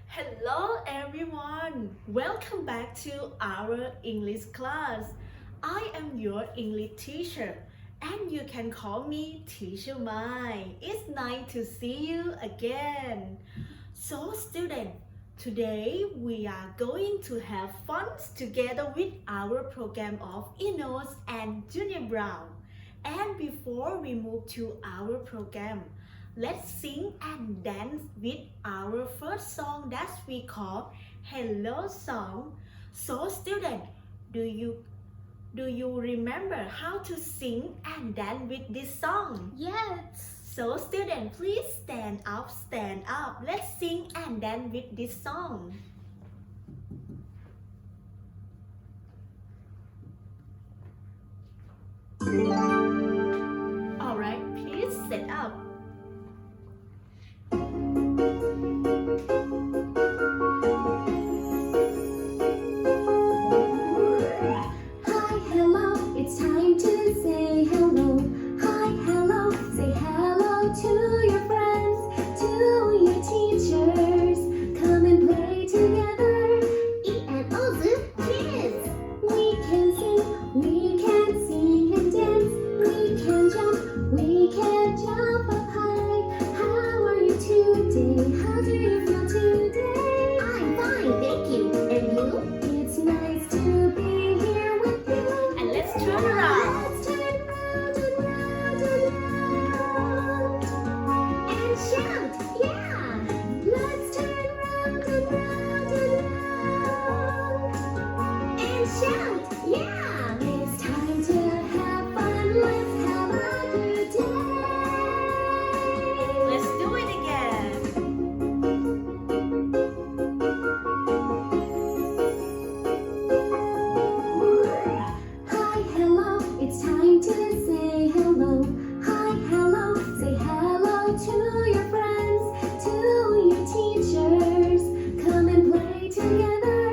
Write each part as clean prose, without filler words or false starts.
Hello everyone! Welcome back to our English class. I am your English teacher and you can call me Teacher Mai. It's nice to see you again. So students, today we are going to have fun together with our program of ENOZ and Junior Brown. And before we move to our program, let's sing and dance with our first song that we call Hello Song. So students, do you remember how to sing and dance with this song? Yes. So students, please stand up, stand up. Let's sing and dance with this song. Alright, please set up. Hi, hello, it's time to say hello. Hi, hello, say hello to your friends, to your teachers. Come and play together. ENOZ kids. We can sing and dance. We can jump up high. How are you today? How do you feel today? I'm fine, thank you. And you? It's nice to be here with you. And let's turn around. Let's turn round and round and round. And shout, yeah! Let's turn round and round and round. And shout, yeah! It's time to have fun. Let's have a good day. Let's do it again. Hi, hello, it's time to say hello. Hi, hello, say hello to your friends, to your teachers. Come and play together.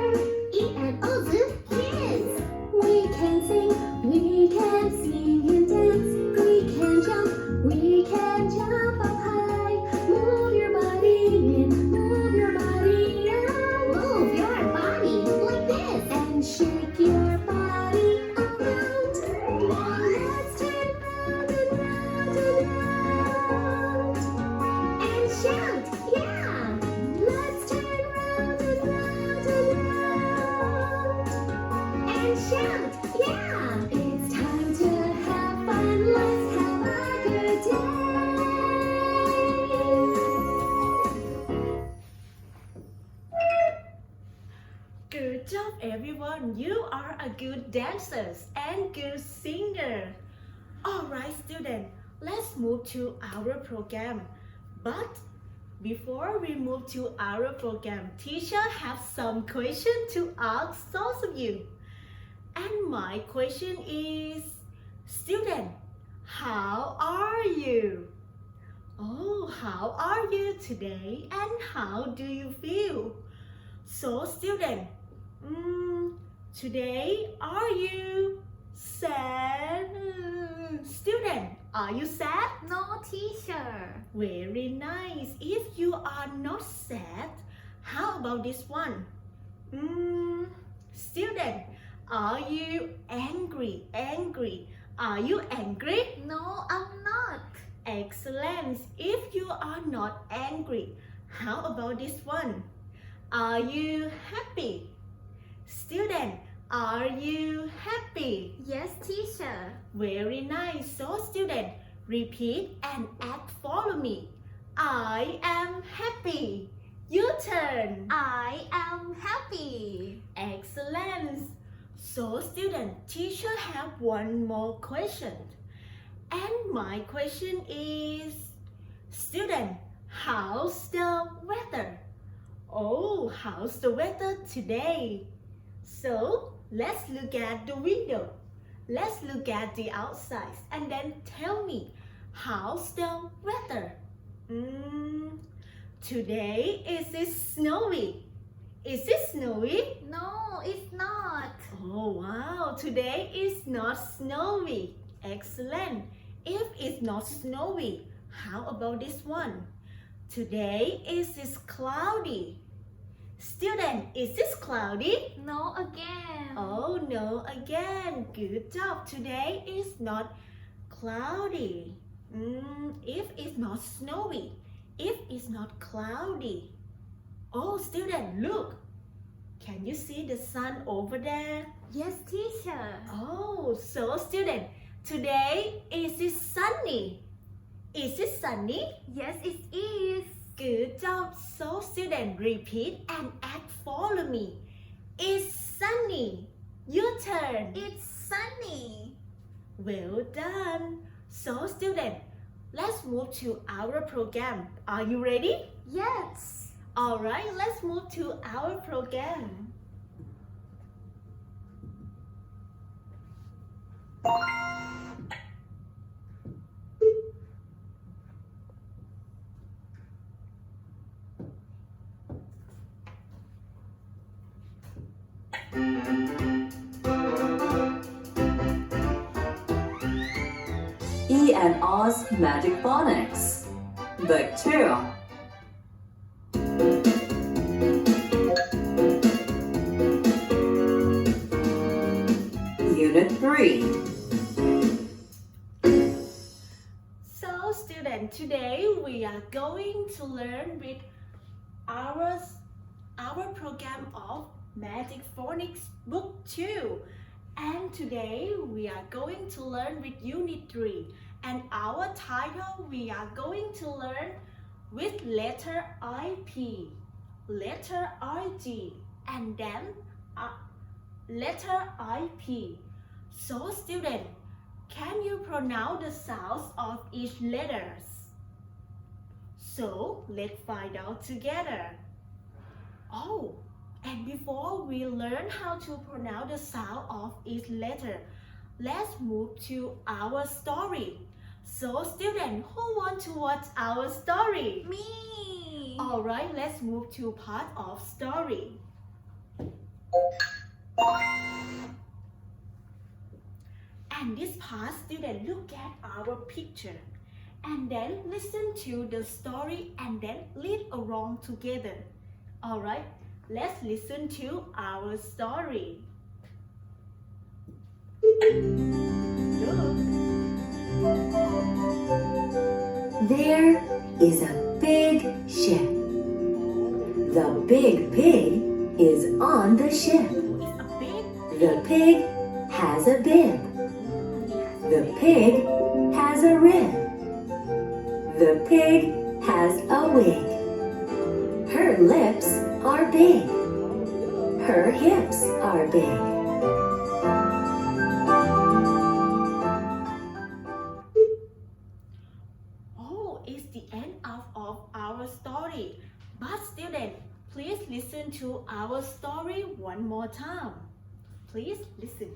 ENOZ kids. We can sing and dance. We can jump up high. Move your body in, move your body out. Move your body like this. And shake your body around. Let's turn round and round and round. And shout, yeah! Let's turn round and round and round. And shout, yeah! It's time to have fun. Let's have a good day. Good job everyone. You are a good dancers and good singer. Alright students, let's move to our program. But before we move to our program, teacher have some question to ask those of you. And my question is, student, how are you? Oh, how are you today and how do you feel? So student, today are you sad? Student, are you sad? No, teacher. Very nice. If you are not sad, how about this one? Student, are you angry? Are you angry? No, I'm not. Excellent. If you are not angry, how about this one? Are you happy? Student, are you happy? Yes, teacher. Very nice. So student, repeat and act follow me. I am happy. Your turn. I am happy. Excellent. So student, teacher have one more question. And my question is, student, how's the weather? Oh, how's the weather today? So let's look at the window. Let's look at the outside and then tell me, how's the weather? Today is it snowy? Is it snowy? No, it's not. Oh wow, today is not snowy. Excellent. If it's not snowy, how about this one? Today is cloudy. Student, is this cloudy? No again. Oh no, again. Good job. Today is not cloudy. If it's not snowy. If it's not cloudy. Oh, student, look. Can you see the sun over there? Yes, teacher. Oh, so student, today is it sunny? Is it sunny? Yes, it is. Good job. So student, repeat and act follow me. It's sunny. Your turn. It's sunny. Well done. So student, let's move to our program. Are you ready? Yes. Alright, let's move to our program. ENOZ Magic Phonics. Book 2. Unit 3. So student, today we are going to learn with our program of Magic Phonics Book 2. And today we are going to learn with Unit 3. And our title we are going to learn with letter IP, letter IG, and then letter IP. So student, can you pronounce the sounds of each letters? So let's find out together. Oh, and before we learn how to pronounce the sound of each letter, let's move to our story. So student, who want to watch our story? Me. Alright, let's move to part of story. And this part, student, look at our picture. And then listen to the story and then read along together. Alright, let's listen to our story. Look. There is a big ship. The big pig is on the ship. It's a big The pig has a bib. The pig has a rib. The pig has a wig. Her lips are big. Her hips are big. Oh, it's the end of our story. But student, please listen to our story one more time. Please listen.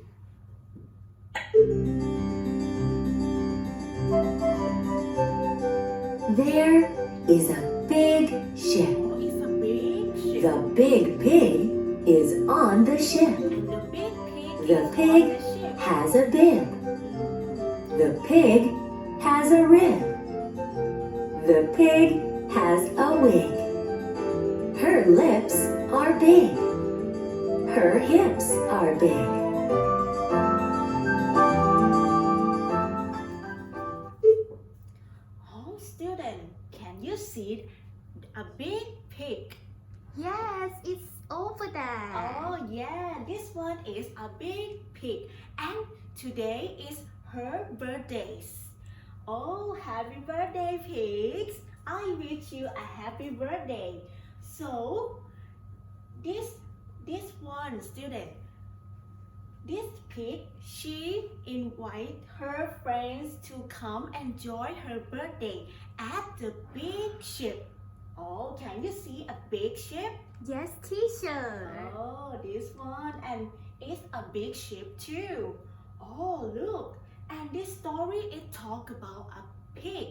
There is a big ship. Oh, it's a big ship. The big pig is on the ship. And the big pig The is pig on the ship. has a bib. The pig has a rib. The pig has a wig. Her lips are big. Her hips are big. Oh, student, can you see a big pig? Yes, it's over there. Oh yeah, this one is a big pig. And today is her birthday. Oh, happy birthday, pigs! I wish you a happy birthday. So, this one student, this pig, she invite her friends to come and join her birthday at the big ship. Oh, can you see a big ship? Yes, teacher. Oh, this one, and it's a big ship too. Oh, look, and this story it talk about a pig.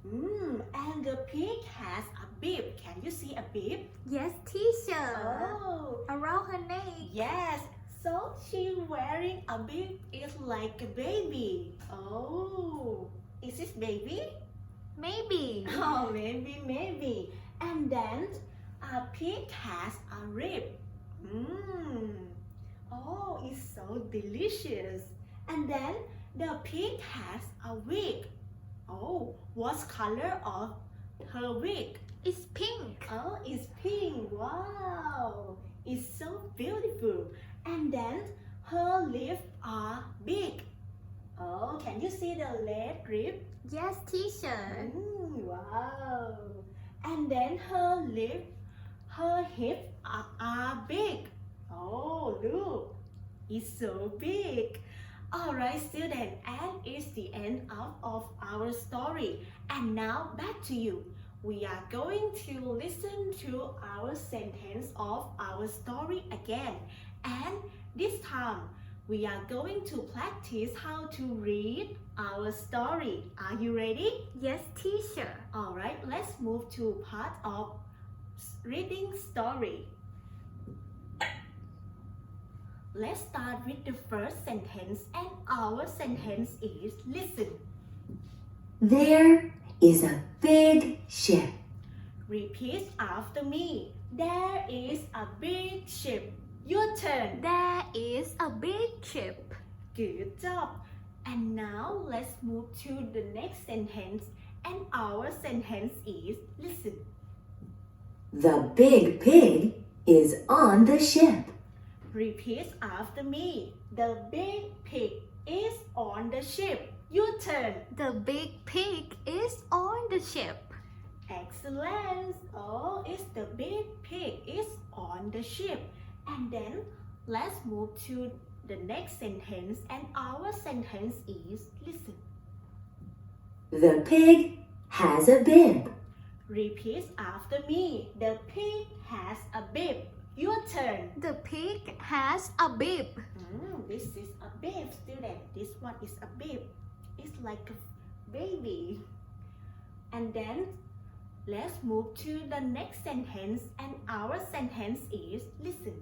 And the pig has a bib. Can you see a bib? Yes, teacher. Oh, Around her neck. yes. So she wearing a bib is like a baby. Oh, is this baby? Maybe. Oh, maybe. And then A pig has a rib. Oh, it's so delicious. And then the pig has a wig. Oh, what's color of her wig? It's pink. Oh, it's pink. Wow, it's so beautiful. And then her lips are big. Oh, can you see the leg rib? Yes, teacher. Wow. And then her hips are big. Oh, look, it's so big. Alright, students, and it's the end of our story. And now back to you. We are going to listen to our sentence of our story again. And this time, we are going to practice how to read our story. Are you ready? Yes, teacher. Alright, let's move to part of reading story. Let's start with the first sentence, and our sentence is listen. There is a big ship. Repeat after me. There is a big ship. Your turn. There is a big ship. Good job. And now let's move to the next sentence, and our sentence is listen. The big pig is on the ship. Repeat after me. The big pig is on the ship. Your turn. The big pig is on the ship. Excellent. Oh, it's the big pig is on the ship. And then let's move to the next sentence, and our sentence is listen. The pig has a bib. Repeat after me. The pig has a bib. Your turn. The pig has a bib. This is a bib, student. This one is a bib. It's like a baby. And then let's move to the next sentence, and our sentence is listen.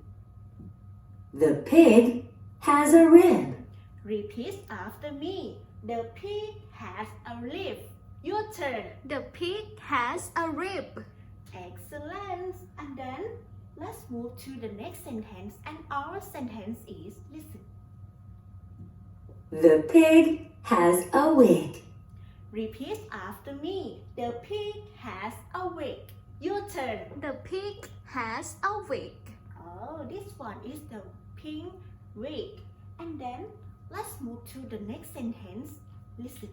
The pig has a rib. Repeat after me. The pig has a rib. Your turn. The pig has a rib. Excellent. And then let's move to the next sentence, and our sentence is listen. The pig has a wig. Repeat after me. The pig has a wig. Your turn. The pig has a wig. Oh, this one is the pink wig. And then let's move to the next sentence. Listen.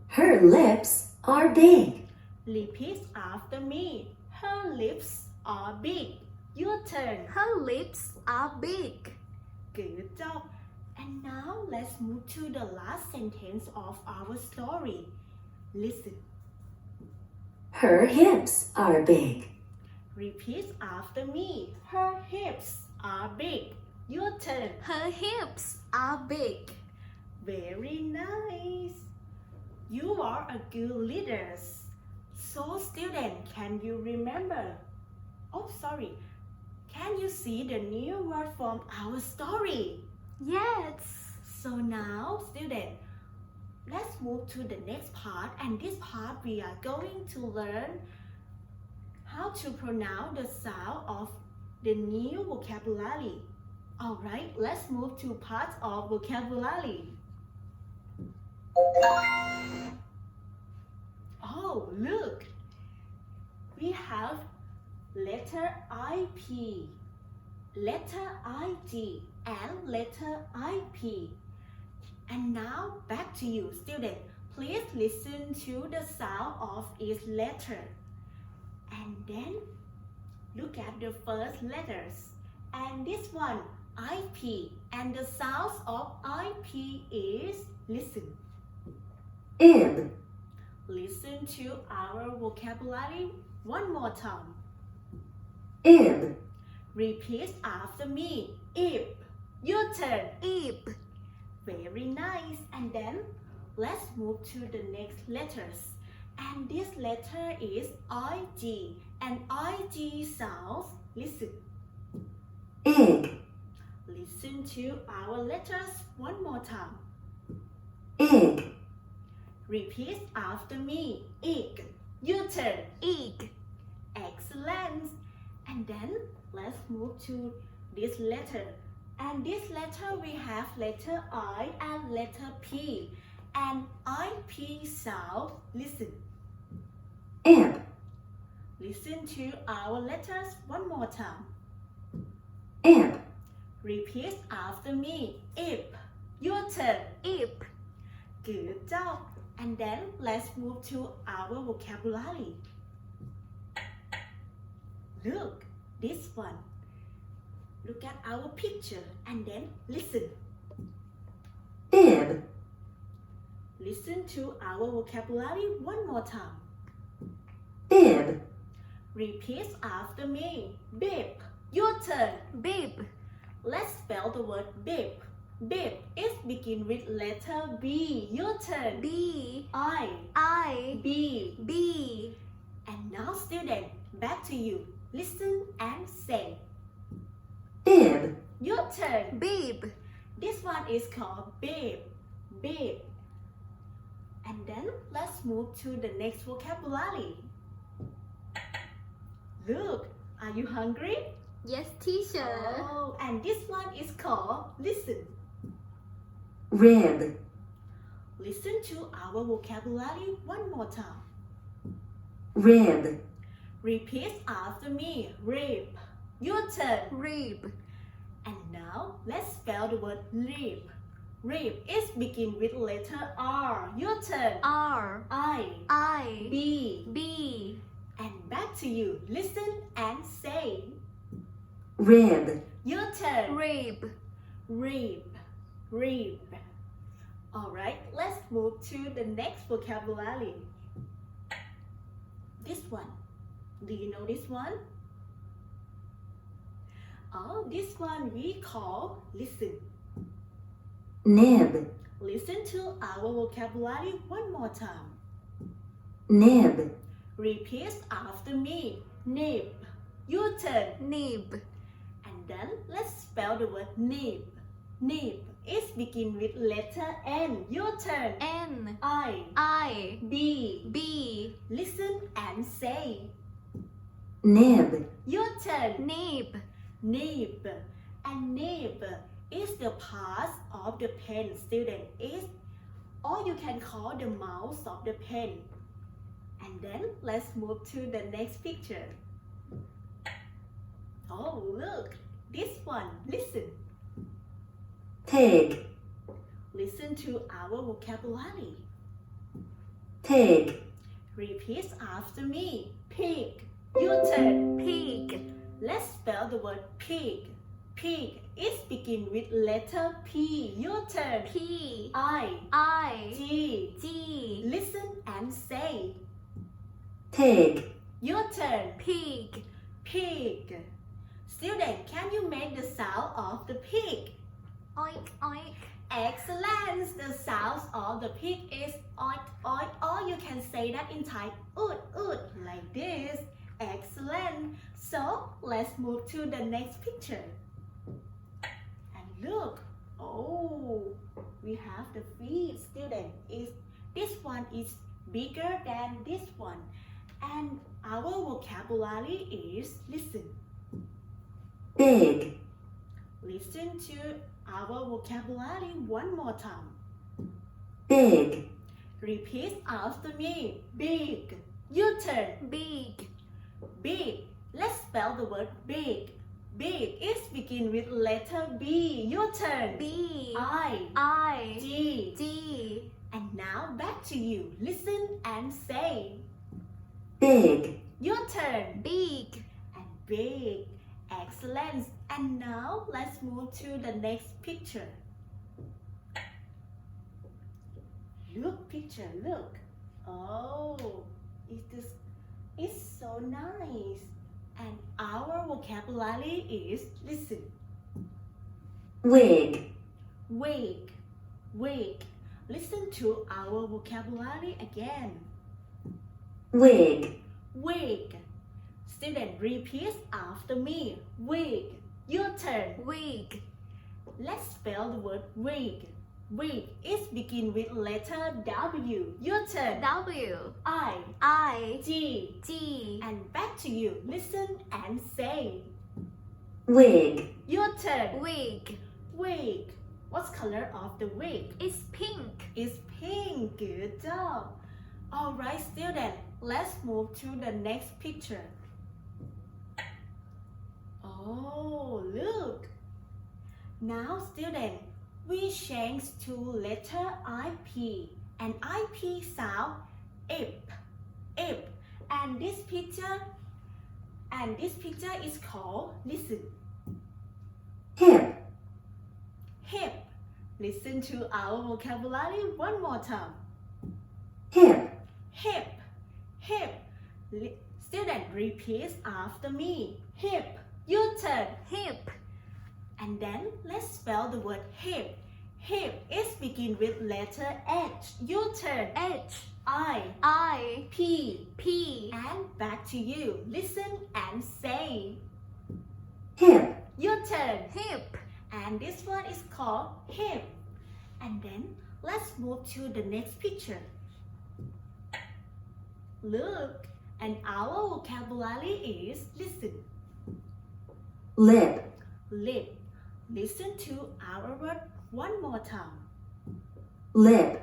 Her lips are big. Repeat after me. Her lips are big. Your turn. Her lips are big. Good job. And now let's move to the last sentence of our story. Listen. Her hips are big. Repeat after me. Her hips are big. Your turn. Her hips are big. Very nice. You are a good leader. So student, can you remember? Oh, sorry. Can you see the new word from our story? Yes. So now, student, let's move to the next part. And this part we are going to learn how to pronounce the sound of the new vocabulary. Alright, let's move to parts of vocabulary. Oh, look! We have letter IP, letter IG, and letter IP. And now back to you, student. Please listen to the sound of each letter. And then look at the first letters. And this one, IP. And the sounds of IP is listen. Ib. Listen to our vocabulary one more time. Ib. Repeat after me. Ib. Your turn. Ib. Very nice. And then let's move to the next letters. And this letter is IG. And IG sounds, listen. Ig. Listen to our letters one more time. Ig. Repeat after me. Ig. Your turn. Ig. Excellent. And then let's move to this letter. And this letter we have letter I and letter P. And IP sound, listen. Ip, Listen to our letters one more time. ip, Repeat after me. Ip. Your turn. Ip. Good job. And then let's move to our vocabulary. Look, this one. Look at our picture and then listen. bib, Listen to our vocabulary one more time. bib, Repeat after me. Bib. Your turn. Bib. Let's spell the word bib. Bib is begin with letter B. Your turn. B. I. B. B. And now student, back to you. Listen and say. bib, Your turn. Bib. This one is called bib. Bib. And then let's move to the next vocabulary. Look, are you hungry? Yes, teacher. Oh, and this one is called listen. rib, Listen to our vocabulary one more time. rib, Repeat after me. Rib. Your turn. Rib. And now let's spell the word rib. Rib is begin with letter R. Your turn. R. I. B. B. And back to you. Listen and say. rib, Your turn. Rib. Rib. Rib. Alright, let's move to the next vocabulary. This one. Do you know this one? Oh, this one we call listen. nib, Listen to our vocabulary one more time. nib, Repeat after me. Nib. Your turn. Nib. And then let's spell the word nib. Nib is begin with letter N. Your turn. N. I. B. B. Listen and say. nib, Your turn. Nib. Nib. And nib is the part of the pen. Student is, or you can call the mouse of the pen. And then let's move to the next picture. Oh, look, this one. Listen. pig, Listen to our vocabulary. pig, Repeat after me. Pig. Your turn. Pig. Let's spell the word pig. Pig is begin with letter P. Your turn. P. I. G. G. Listen and say. pig, Your turn. Pig. Pig. Student, can you make the sound of the pig? Oink, oink. Excellent! The sound of the pig is oink, oink, or you can say that in Thai, oot, oot, like this. Excellent! So, let's move to the next picture. And look, oh, we have the feet, student. This one is bigger than this one. And our vocabulary is listen. big, Listen to our vocabulary one more time. big, Repeat after me. Big. Your turn. Big. Big. Let's spell the word big. Big is begin with letter B. Your turn. B. I. G. G. And now back to you. Listen and say. big, Your turn. Big. And big. Excellent. And now let's move to the next picture. Look, picture, look. Oh, it's so nice. And our vocabulary is listen. wig, Wig. Wig. Listen to our vocabulary again. wig, Wig. Student, repeat after me. Wig. Your turn. Wig. Let's spell the word wig. Week is begin with letter W. Your turn. W I, I G, G and back to you. Listen and say. Wig. Your turn. Wig. Wig. What's color of the wig? It's pink. It's pink. Good job. Alright, student. Let's move to the next picture. Oh, look. Now, student, we change to letter IP. And IP sound ip, ip. And this picture is called listen. Hip. Hip. Listen to our vocabulary one more time. Hip. Hip, hip. Student, repeat after me. Hip. Your turn. Hip. And then let's spell the word hip. Hip is begin with letter H. Your turn. H I, I P, P and back to you. Listen and say. Hip. Your turn. Hip. And this one is called hip. And then let's move to the next picture. Look, and our vocabulary is listen. Lip. Lip. Listen to our word one more time. Lip.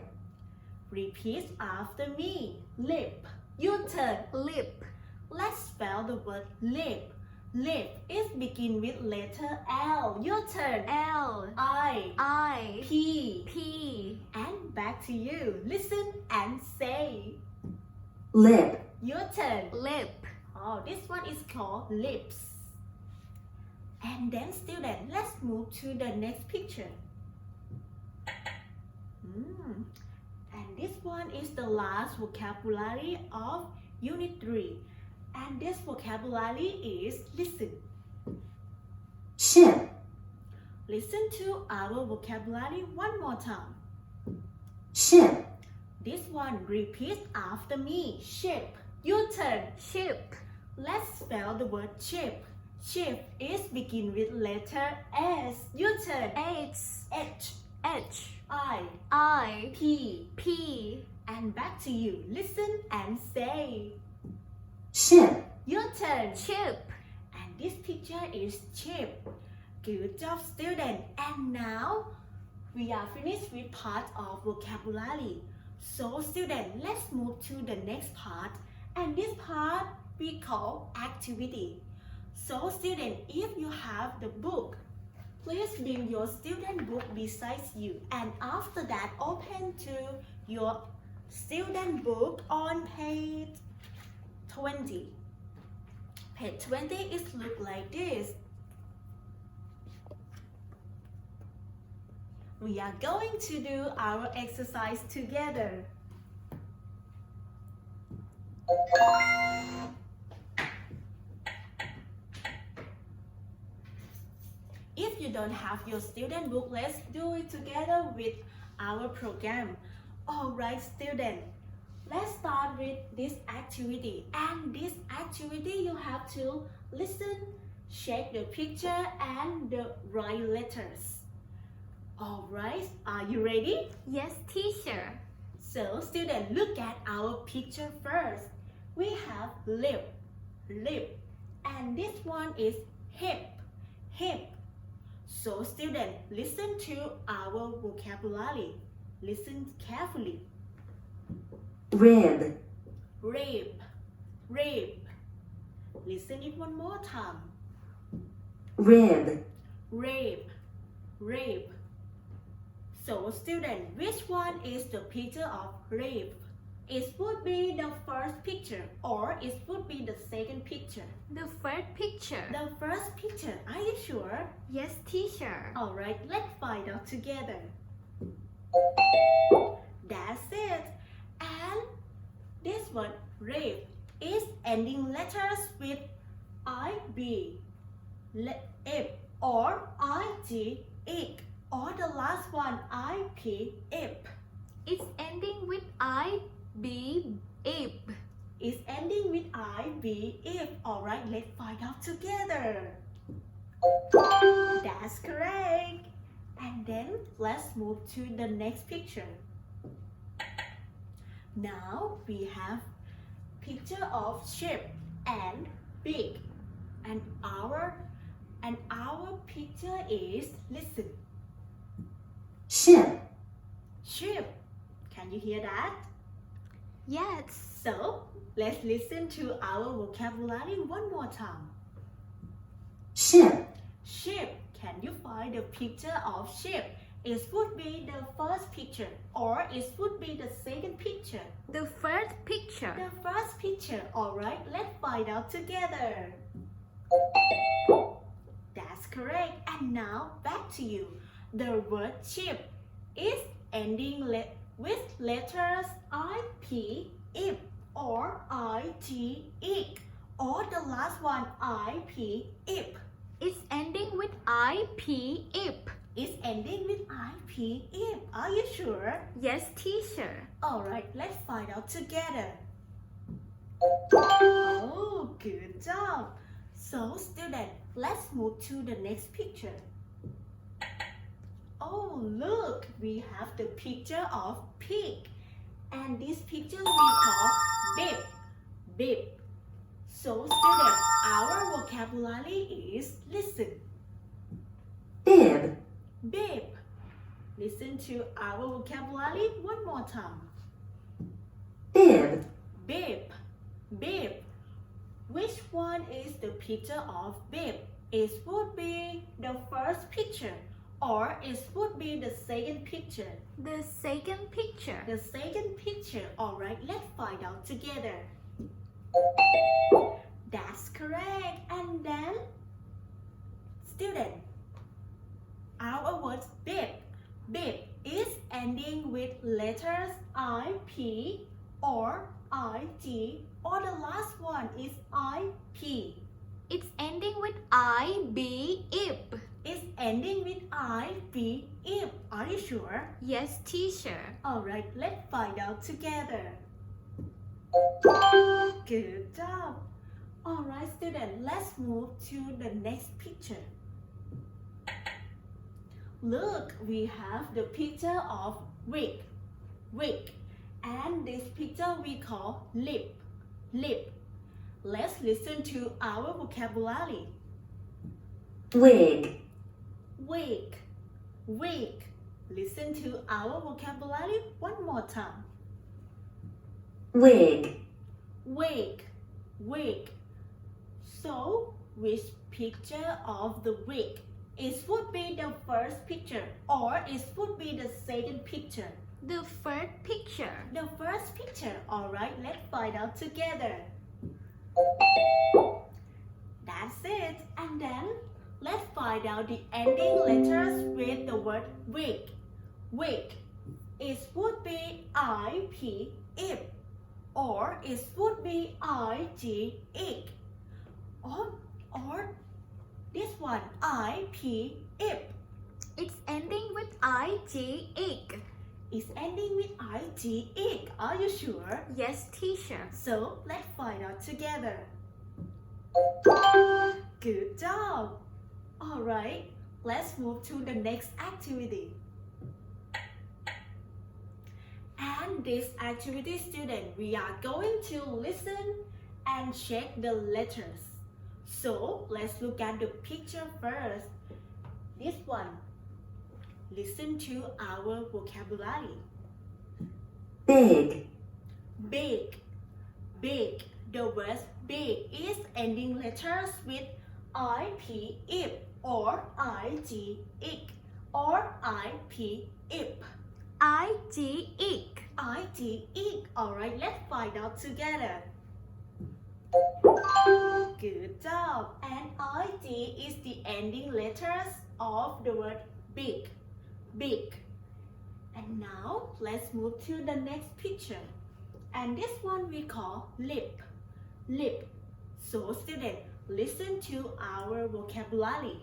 Repeat after me. Lip. Your turn. Lip. Let's spell the word lip. Lip is begin with letter L. Your turn. L I P. P And back to you. Listen and say. Lip. Your turn. Lip. Oh, this one is called lips. And then student, let's move to the next picture. And this one is the last vocabulary of Unit 3. And this vocabulary is listen. Ship. Listen to our vocabulary one more time. Ship. This one repeat after me. Ship. Your turn. Ship. Let's spell the word ship. Ship is begin with letter S. Your turn. H H, H I, I P. P And back to you. Listen and say. Ship. Your turn. Chip. And this picture is chip. Good job, student. And now we are finished with part of vocabulary. So, student, let's move to the next part. And this part we call activity. So, student, if you have the book, please bring your student book beside you. And after that, open to your student book on page 20. Page 20 is look like this. We are going to do our exercise together. If you don't have your student book, let's do it together with our program. Alright, student, let's start with this activity. And this activity, you have to listen, check the picture and the right letters. Alright, are you ready? Yes, teacher. So, student, look at our picture first. We have lip, lip, and this one is hip, hip. So, student, listen to our vocabulary. Listen carefully. Rib. Rib, rib. Listen it one more time. Rib. Rib, rib. So, student, which one is the picture of rib? It would be the first picture or it would be the second picture. The first picture. The first picture, are you sure? Yes, teacher. Alright, let's find out together. That's it. And this one, rib, is ending letters with IB, ip, or IG, ik, or the last one, IP, ip. It's ending with I B ip. It's ending with IB, ip. Alright, let's find out together. That's correct. And then let's move to the next picture. Now we have picture of ship and big. And our picture is, listen, ship, ship. Can you hear that? Yes. So let's listen to our vocabulary one more time. ship, Ship. Can you find the picture of ship? It would be the first picture or it would be the second picture. The first picture. The first picture. Alright, let's find out together. That's correct. And now back to you. The word ship is ending with letters IP, ip, or IG, ik, or the last one IP, ip. It's ending with IP, ip. It's ending with IP, ip. Are you sure? Yes, teacher. Alright, let's find out together. Oh, good job. So, student, let's move to the next picture. Oh, look, we have the picture of pig. And this picture we call bib. Bib. So, student, our vocabulary is listen. bib, Bib. Listen to our vocabulary one more time. bib, Bib. Bib. Which one is the picture of bib? It would be the first picture or it would be the second picture. The second picture. The second picture. Alright, let's find out together. That's correct. And then, student, our word bib. Bib is ending with letters IP or IG, or the last one is IP. It's ending with IB, ip. It's ending with IP, ip. Are you sure? Yes, teacher. Alright, let's find out together. Good job. Alright, student, let's move to the next picture. Look, we have the picture of wig. Wig. And this picture we call lip. Lip. Let's listen to our vocabulary. wig, Wig. Wig. Listen to our vocabulary one more time. wig, Wig. Wig. So, which picture of the wig? It would be the first picture or it would be the second picture. The first picture. The first picture. Alright, let's find out together. That's it. And then let's find out the ending letters with the word wig. Wig. It would be IP, ip, or it would be IG, ik, or this one IP, ip. It's ending with IG, ik. It's ending with IG, ik. Are you sure? Yes, teacher. So let's find out together. Good job. Alright, let's move to the next activity. And this activity, student, we are going to listen and check the letters. So let's look at the picture first. This one. Listen to our vocabulary. big, Big. Big. The word big is ending letters with IP, ip, or IG, ik, or IP, ip. IG, ik. IG, ik. Alright, let's find out together. Good job. And IG is the ending letters of the word big. Big. And now let's move to the next picture. And this one we call lip. Lip. So student, listen to our vocabulary.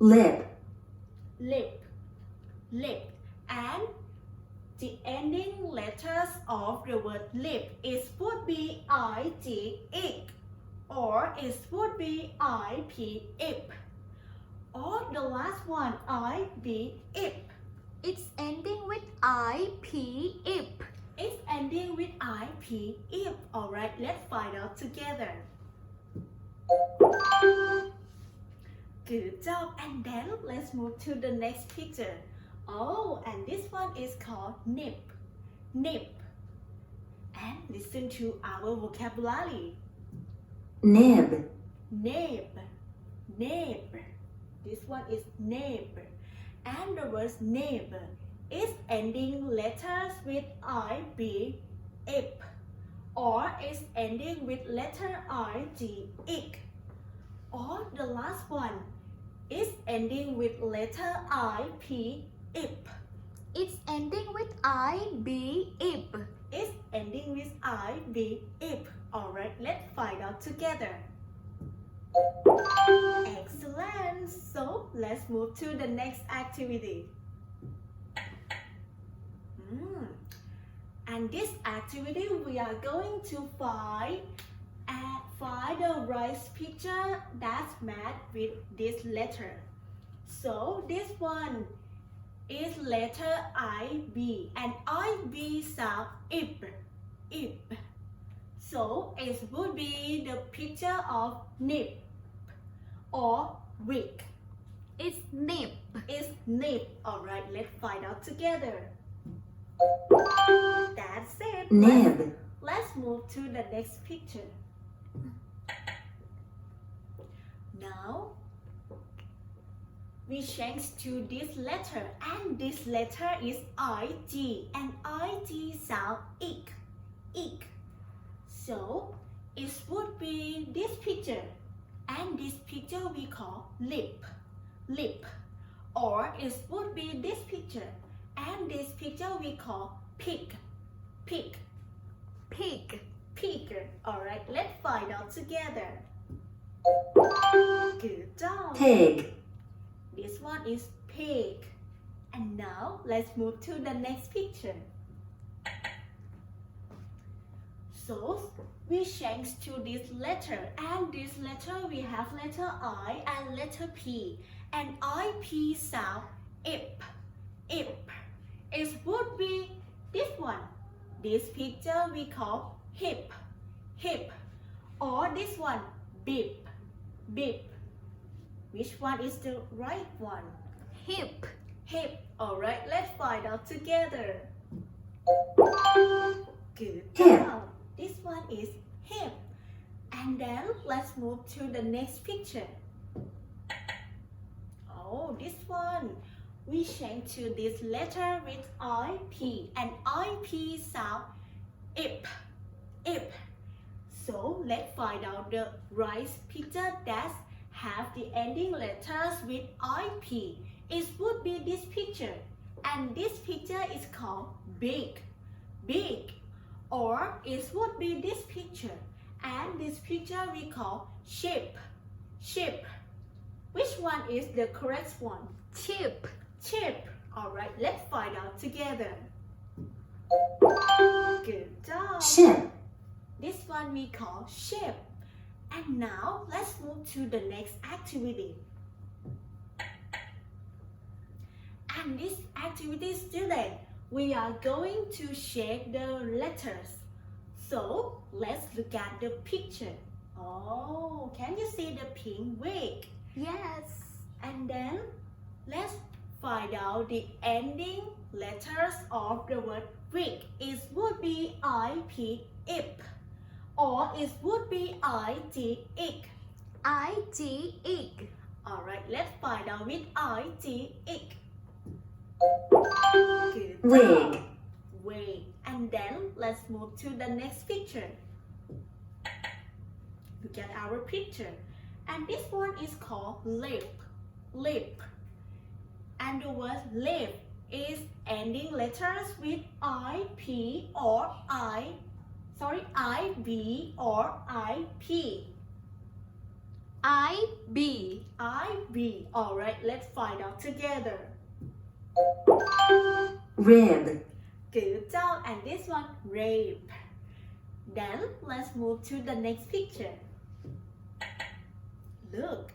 lip, Lip. Lip. And the ending letters of the word lip is would be IG, ik, or it would be IP, ip. Or the last one, IB, ip. It's ending with IP, ip. It's ending with IP, ip. Alright, let's find out together. Good job. And then let's move to the next picture. Oh, and this one is called nip. Nip. And listen to our vocabulary. nib, Nib. Nib. This one is nib. And the word nib is ending letters with IB, ip. Or is ending with letter IG, ik. Or the last one is ending with letter IP, ip. It's ending with IB, ip. It's ending with IB, ip. Alright, let's find out together. Excellent. So let's move to the next activity. And this activity we are going to find the right picture that's matched with this letter. So this one is letter IB, and IB sound ip, ip. So it would be the picture of nip or wig. It's nip. It's nip. Alright, let's find out together. That's it. nib, Let's move to the next picture. Now, we change to this letter, and this letter is IG, and IG sound ik, ik. So, it would be this picture, and this picture we call lip, lip. Or it would be this picture, and this picture we call pig, pig, Pig. pig. Alright, let's find out together. Good job. pig, This one is pig. And now let's move to the next picture. So we change to this letter, and this letter we have letter I and letter P, and IP sound ip, ip. It would be this one. This picture we call hip, hip. Or this one, bip, bip. Which one is the right one? Hip. Hip. Alright, let's find out together. Good Hip. job. This one is hip. And then let's move to the next picture. Oh, this one. We change to this letter with IP, and IP sound ip, ip. So let's find out the right picture that have the ending letters with IP. It would be this picture, and this picture is called big, big. Or it would be this picture, and this picture we call ship, ship. Which one is the correct one? Chip. Chip. Alright, let's find out together. Good job. ship, This one we call ship. And now let's move to the next activity. And this activity student, we are going to check the letters. So let's look at the picture. Oh, can you see the pink wig? Yes. And then let's find out the ending letters of the word wig. It would be IP, ip. Or it would be IG, ik. IG, ik. Alright, let's find out with IG, ik. Good wig, job. Wig. And then let's move to the next picture. Look at our picture. And this one is called lip, lip. And the word lip is ending letters with IP or IB or IP. IB. IB. Alright, let's find out together. rib, Good job. And this one, rape. Then let's move to the next picture. Look.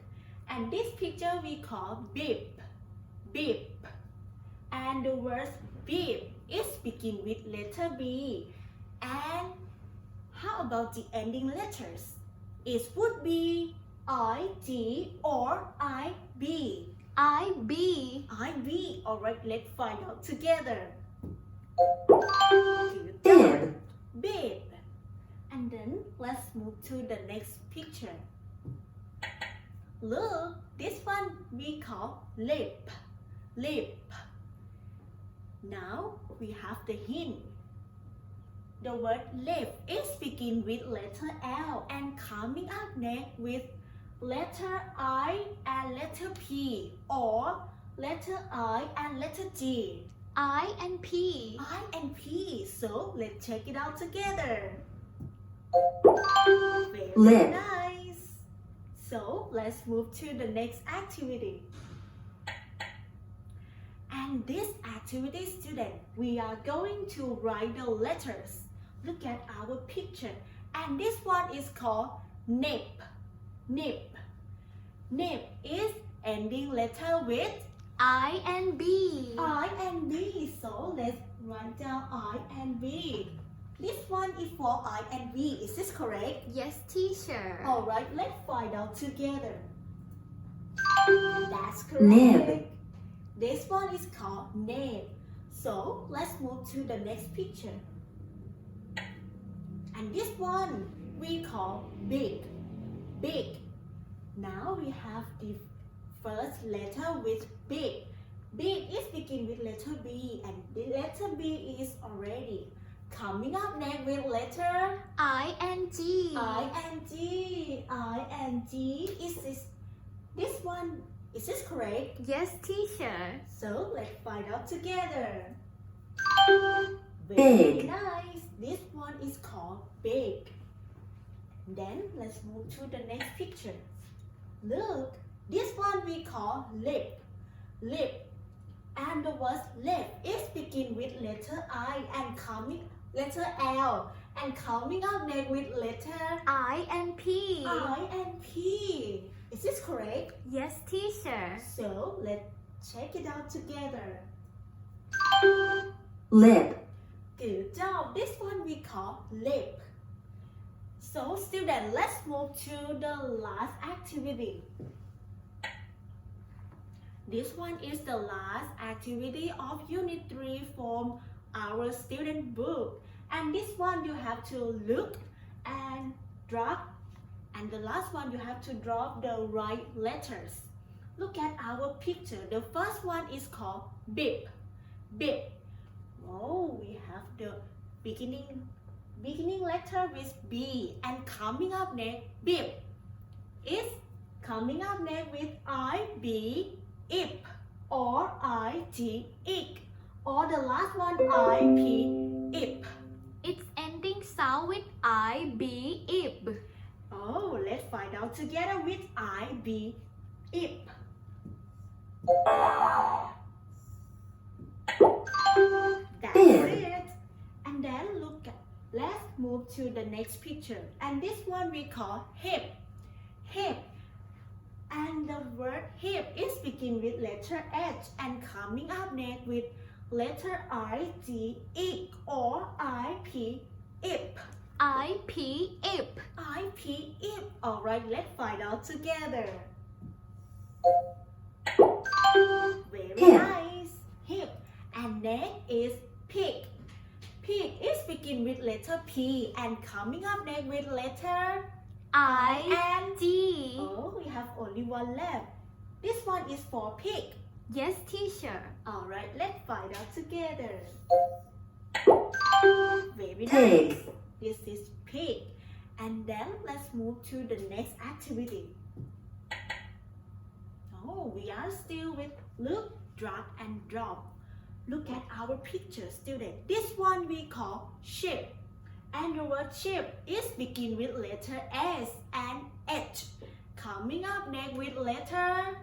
And this picture we call beep, beep. And the word beep is begin with letter B. And how about the ending letters? It would be I-D or I-B. I-B. I-B. Alright, let's find out together. bib, Bib. And then let's move to the next picture. Look, this one we call lip, lip. Now we have the hint. The word lip is begin with letter L and coming up next with letter I and letter P or letter I and letter G. I and P. I and P. So let's check it out together. Very Lip. nice. So let's move to the next activity. And this activity, student, we are going to write the letters. Look at our picture. And this one is called nip. Nip. Nip is ending letter with I and B. I and B. So let's write down I and B. This one is for I and B. Is this correct? Yes, teacher. Alright, let's find out together. That's correct. Nib. This one is called nib. So let's move to the next picture. And this one we call big. Big. Now we have the first letter with big. Big is begin with letter B and the letter B is already. Coming up next with letter I and G. I and G. I and G. Is this one? Is this correct? Yes, teacher. So let's find out together. Very Big. nice. This one is called big. Then let's move to the next picture. Look, this one we call lip. Lip. And the word lip is begin with letter I and coming letter L and coming up next with letter I and P. I and P. Is this correct? Yes, teacher. So let's check it out together. lip, Good job. This one we call lip. So student, let's move to the last activity. This one is the last activity of Unit 3 from our student book. And this one you have to look and drop. And the last one you have to drop the right letters. Look at our picture. The first one is called bip. Bip. Oh, we have the beginning letter with B and coming up next bip is coming up next with I, B, ip or I, G, ik or the last one I, P, ip. It's ending sound with I, B, ib. Oh, let's find out together with I, B, ip. That's Bib. it. And then let's move to the next picture. And this one we call hip. Hip. And the word hip is begin with letter H and coming up next with letter I, G, ik or I, P, ip. I, P, ip. I, P, ip. Alright, let's find out together. Very Hip. nice. Hip. And next is pig. Pig is begin with letter P and coming up next with letter I, and D. Oh, we have only one left. This one is for pig. Yes, teacher. Alright, let's find out together. Very Pig. nice. This is pig. And then let's move to the next activity. Oh, we are still with look, drag and drop. Look at our picture, student. This one we call ship. And the word ship is begin with letter S and H. Coming up next with letter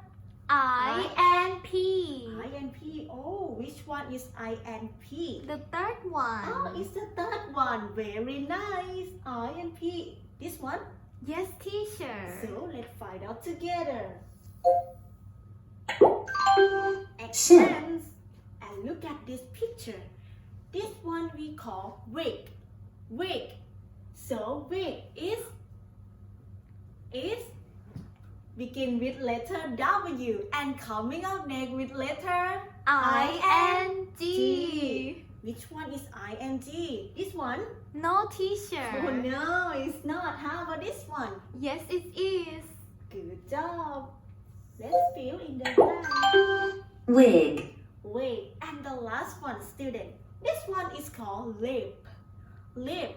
I and P. I and P. Oh, which one is I and P? The third one. Oh, it's the third one. Very nice. I and P. This one? Yes, teacher. So let's find out together. Excellent. And look at this picture. This one we call wig. Wig. So wig is begin with letter W and coming out next with letter ING. Which one is ING? This one? No, teacher. Oh no, it's not. How about this one? Yes, it is. Good job. Let's fill in the blank. wig, Wig. And the last one, student. This one is called lip. Lip.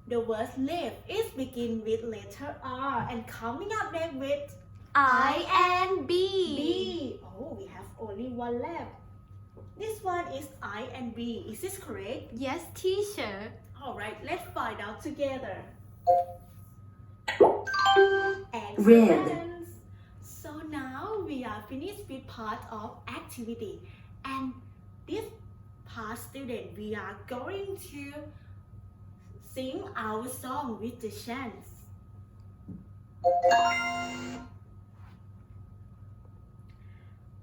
The word lip is begin with letter R and coming up next with INB. B. Oh, we have only one left. This one is I and B. Is this correct? Yes, teacher. Alright, let's find out together. Red. Excellent. So now we are finished with part of activity. And this part, student, we are going to sing our song with the chants.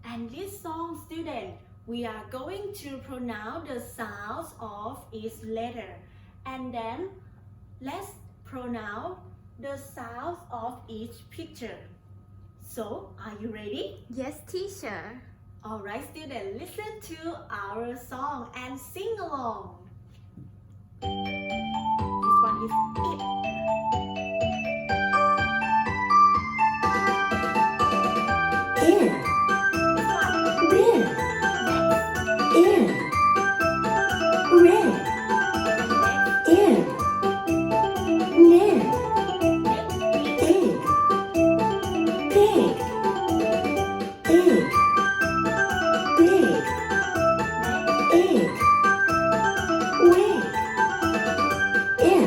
And this song, student, we are going to pronounce the sounds of each letter. And then let's pronounce the sounds of each picture. So, are you ready? Yes, teacher. Alright, student, listen to our song and sing along. This one is it. in, This one, bin, next, in, red, in, nin, next, egg, pig, egg, big, egg, wig, in,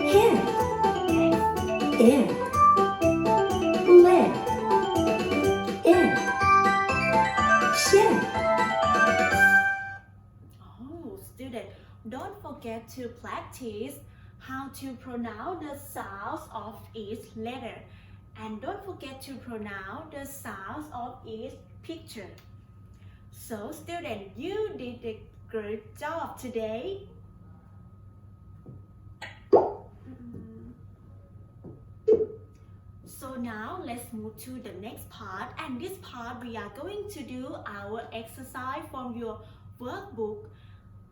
hip, in, lip, in, ship. Oh, student, don't forget to practice how to pronounce the sounds of each letter. And don't forget to pronounce the sounds of each picture. So, student, you did a great job today. So now let's move to the next part, and this part we are going to do our exercise from your workbook,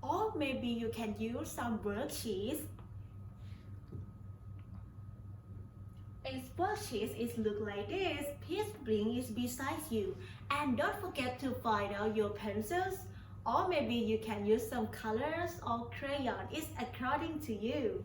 or maybe you can use some worksheets. Its worksheets is look like this. Please bring it beside you, and don't forget to find out your pencils, or maybe you can use some colors or crayon. It's according to you.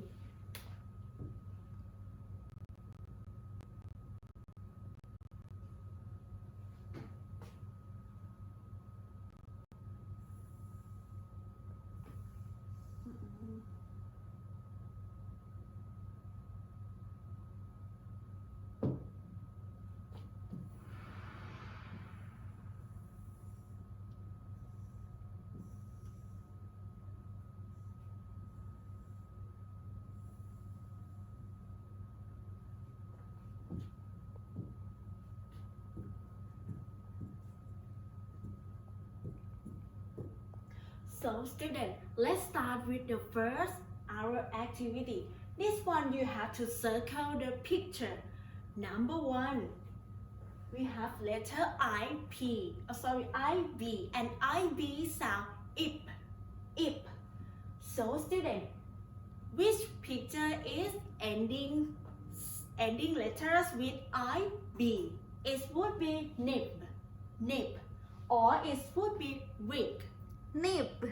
So student, let's start with the first our activity. This one you have to circle the picture. Number one, we have letter IB and IB sound ip. So student, which picture is ending letters with IB? It would be nip, or it would be wig. Nip.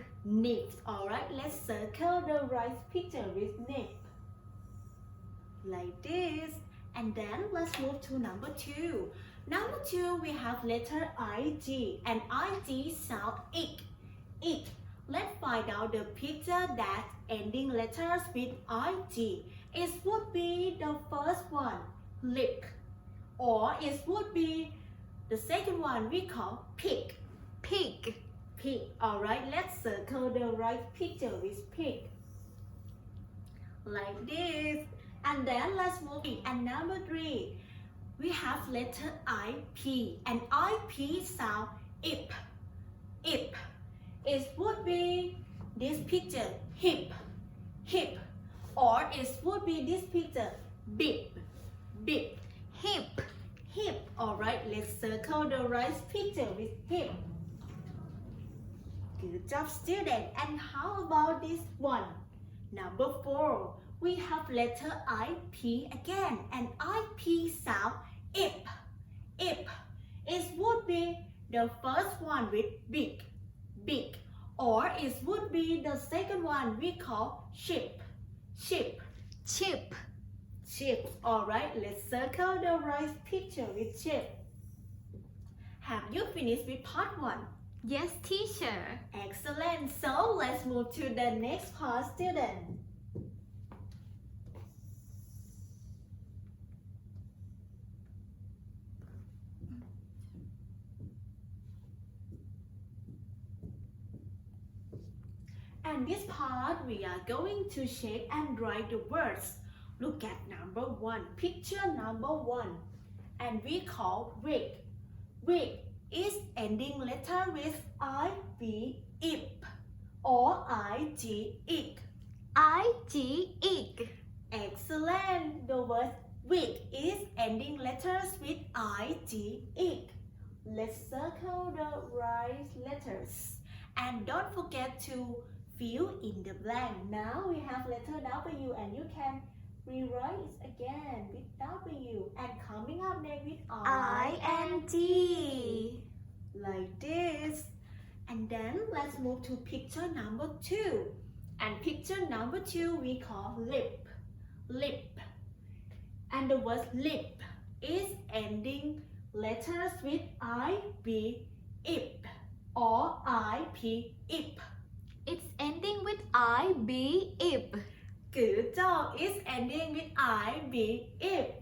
Alright, let's circle the right picture with nip. Like this. And then let's move to number two. Number two, we have letter IG, and IG sound ik. Let's find out the picture that ending letters with IG. It would be the first one, lip. Or it would be the second one we call pig. Alright, let's circle the right picture with pig. Like this. And then let's move in. And number three, we have letter IP, and IP sound ip. Ip. It would be this picture, hip, hip, or it would be this picture, bip, bip, hip, hip. Alright, let's circle the right picture with hip. Good job, student. And how about this one? Number 4. We have letter IP again, and IP sound ip, ip. It would be the first one with big, big, or it would be the second one we call ship, ship, chip, ship. Alright, let's circle the right picture with ship. Have you finished with part 1? yes teacher, Excellent. So let's move to the next part, student. And this part we are going to check and write the words. Look at number 1, picture number 1, and we call wig. Wig is ending letter with I-B, ip, or I-G, ick. I-G, ig, Excellent. The word wig is ending letters with I-G, ick. Let's circle the right letters. And don't forget to fill in the blank. Now we have letter W, and you can rewrite it again with W, and coming up next with I-N-G, like this. And then let's move to picture number 2. And picture number 2 we call lip, lip. And the word lip is ending letters with I-B, ip, or I-P, ip. it's ending with I-B, ib, Good job. It's ending with I-B, ip.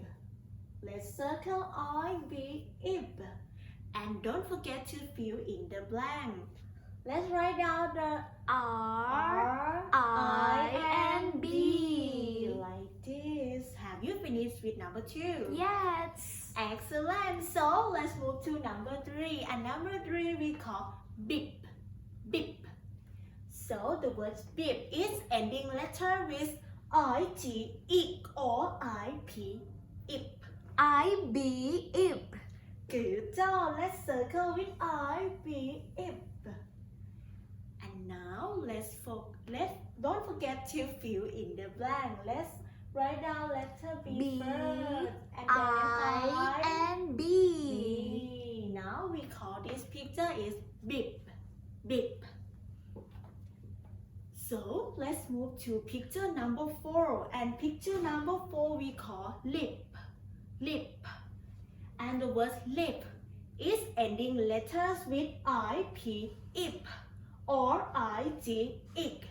Let's circle I-B, ip. And don't forget to fill in the blank. Let's write down the R, I, and B. like this. Have you finished with number 2? yes, Excellent. So let's move to number 3. And number 3 we call bip, bip. So the word bip is ending letter with I-G, ick, or I-P, ip. I-B, ib, Good job. Let's circle with I-B, ip. And now don't forget to fill in the blank. Let's write down letter B, B, first, and then I, and B. B. Now we call this picture is bip, bip. So let's move to picture number 4, and picture number 4 we call lip, lip. And the word lip is ending letters with I-P, ip, or I-G, ick.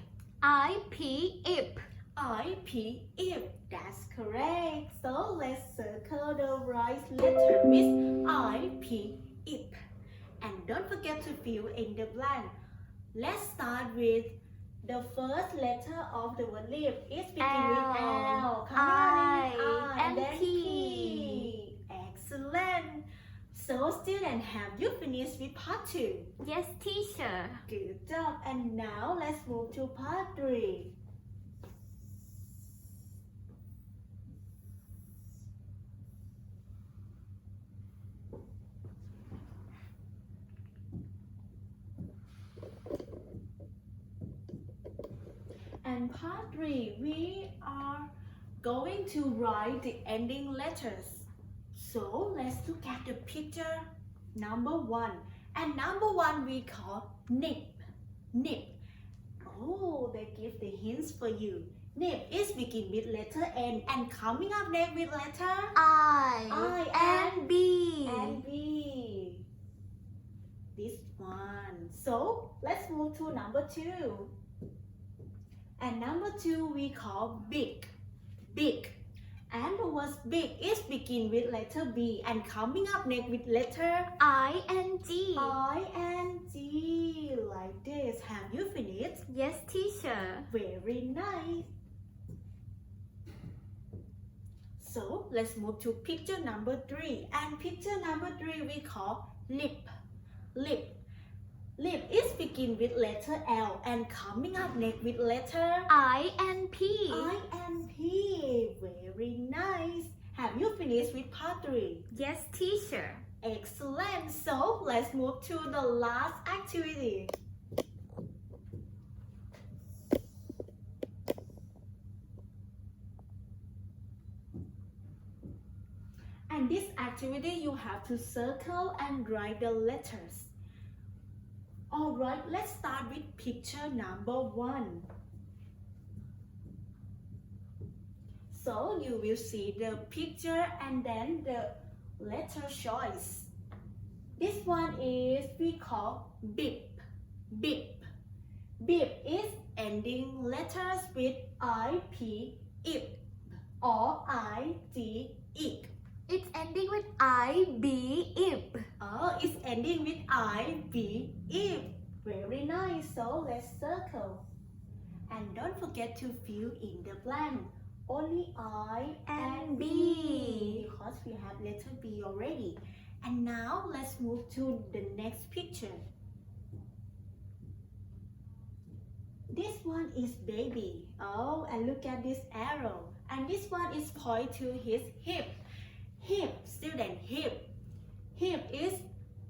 I-P, ib, I-P, ip. That's correct. So let's circle the right letter with I-P, ip. And don't forget to fill in the blank. Let's start with the first letter of the word lip. It's beginning with L, coming on I, and then and P. Excellent. So students, have you finished with part 2? yes teacher, Good job. And now let's move to part 3. And part 3, we are going to write the ending letters. So let's look at the picture number 1. And number 1 we call nip, nip. Oh, they give the hints for you. Nip is begin with letter N, and coming up next with letter I, and B. and B. This one. So let's move to number 2. And number 2 we call big, big. And the word big is begin with letter B, and coming up next with letter I-N-G, I and G, like this. Have you finished? yes teacher, Very nice. So let's move to picture number 3. And picture number 3 we call lip. Lip. Lip is begin with letter L and coming up next with letter I and P. I and P. Very nice. Have you finished with part 3? Yes, teacher. Excellent. So let's move to the last activity. And this activity you have to circle and write the letters. Alright, let's start with picture number 1. So you will see the picture and then the letter choice. This one is we call bip. Bip. Bip is ending letters with IP, ip, or IG, ik. It's ending with I-B, ip. Oh, it's ending with IB, ip. Very nice. So let's circle. And don't forget to fill in the blank. Only I and B because we have letter B already. And now let's move to the next picture. This one is baby. Oh, and look at this arrow. And this one is point to his hip. Hip, student, hip. Hip is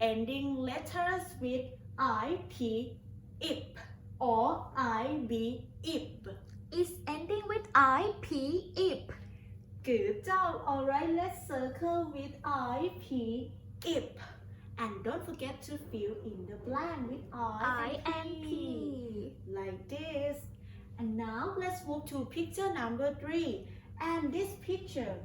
ending letters with IP, ip, or IB, ip. It's ending with I-P, ip. Good job. Alright, let's circle with IP, ip. And don't forget to fill in the blank with I and P. Like this. And now let's move to picture number 3. And this picture,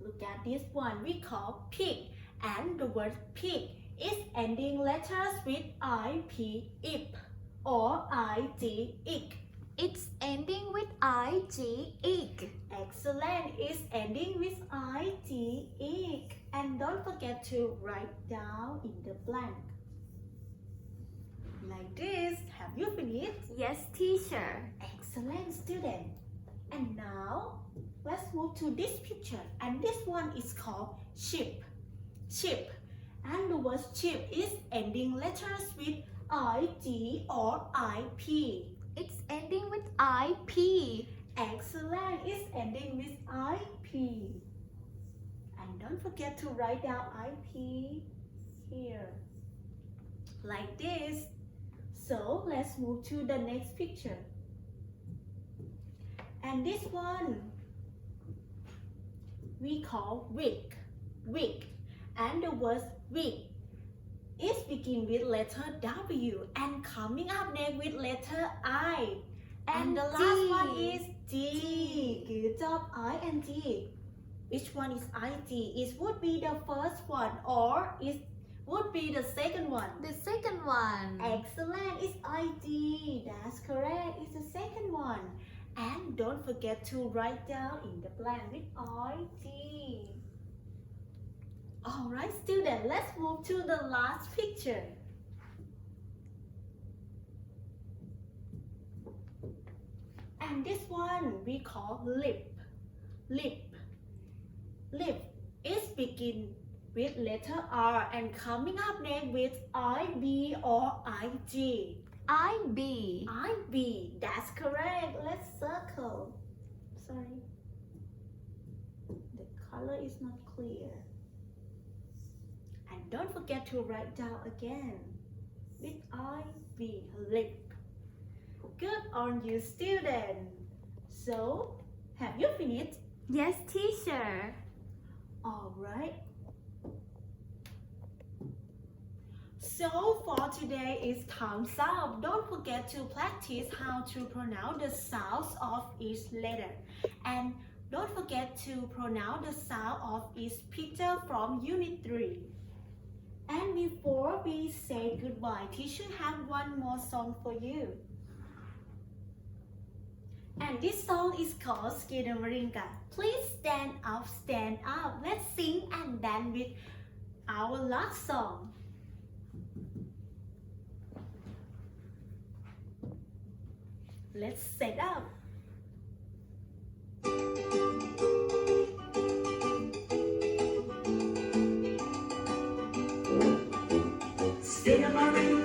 look at this one, we call pig. And the word pig is ending letters with IP, ip, or IG, ik. It's ending with I-G, ik. Excellent. It's ending with IG, ik. And don't forget to write down in the blank. Like this. Have you finished? Yes, teacher. Excellent, student. And now, let's move to this picture. And this one is called ship. Ship. And the word ship is ending letters with IG or IP. It's ending with I-P. Excellent. It's ending with IP. And don't forget to write down IP here. Like this. So let's move to the next picture. And this one we call wig. Wig. And the word wig is begin with letter W and coming up next with letter I. And the last one is G. Good job, I and G. Which one is IG? It would be the first one or it would be the second one? The second one. Excellent, it's IG. That's correct, it's the second one. And don't forget to write down in the blank with IG. Alright, students, let's move to the last picture. And this one we call lip. Lip. Lip is begin with letter R and coming up next with IB or IG. I-B. IB, that's correct. Let's circle. Sorry. The color is not clear. And don't forget to write down again with IB, lip. Good on you, student. So, have you finished? Yes, teacher. Alright. So for today is time's up. Don't forget to practice how to pronounce the sounds of each letter. And don't forget to pronounce the sound of each picture from Unit 3. And before we say goodbye, teacher have one more song for you. And this song is called Skidamaringa. Please stand up, stand up. Let's sing and dance with our last song. Let's set up. Submarine